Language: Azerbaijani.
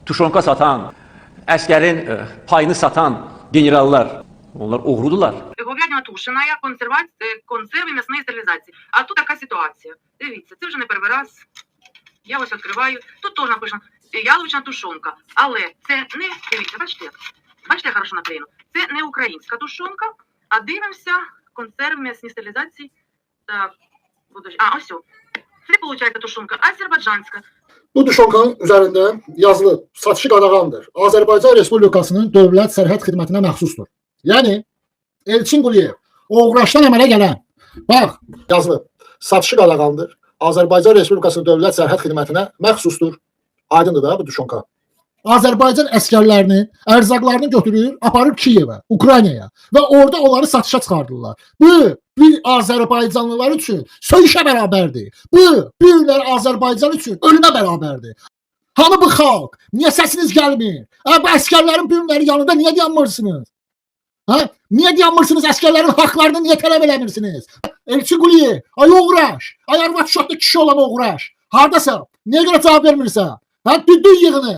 tuşonka satan, əskerin payını satan generallar, onlar oğrudular. Говядина тушеная, консерви м'ясної стерилізації. А тут така ситуація. Дивіться, це вже не перший раз. Я ось відкриваю. Тут теж написано яловична тушонка. Але це не, дивіться, бачите, я хорошо наклеєно. Це не українська тушонка, а дивимося консерви м'ясні стерилізації. Так, ось. Це, виходить, tuşonka azərbaycanska. Bu tuşonkanın üzərində yazılı satışı qadağandır. Azərbaycan Respublikasının Dövlət Sərhəd Xidmətinə məxsusdur. Yəni, Elçin Quliyev, uğraşdan əmələ gələn, bax, yazılı, satışı qadağandır. Azərbaycan Respublikasının Dövlət Sərhəd Xidmətinə məxsusdur. Aydındır da bu tuşonka. Azərbaycan əskərlərini, ərzaqlarını götürür, aparır Kiyevə, Ukraynaya və orada onları satışa çıxardırlar. Bu, bir Azərbaycanlılar üçün söyüşə bərabərdir. Bu, bir Azərbaycan üçün ölümə bərabərdir. Hanı bu xalq? Niyə səsiniz gəlmir? Bu əskərlərin bugünləri yanında niyə dayanmırsınız? Niyə dayanmırsınız? Əskərlərin haqlarını niyə tələb eləmirsiniz? Elçin Quliyev, ay uğraş, ay arvad uşaqda kişi olan uğraş. Hardasa? Niyə görə cavab vermirsən? Düzdür yığını.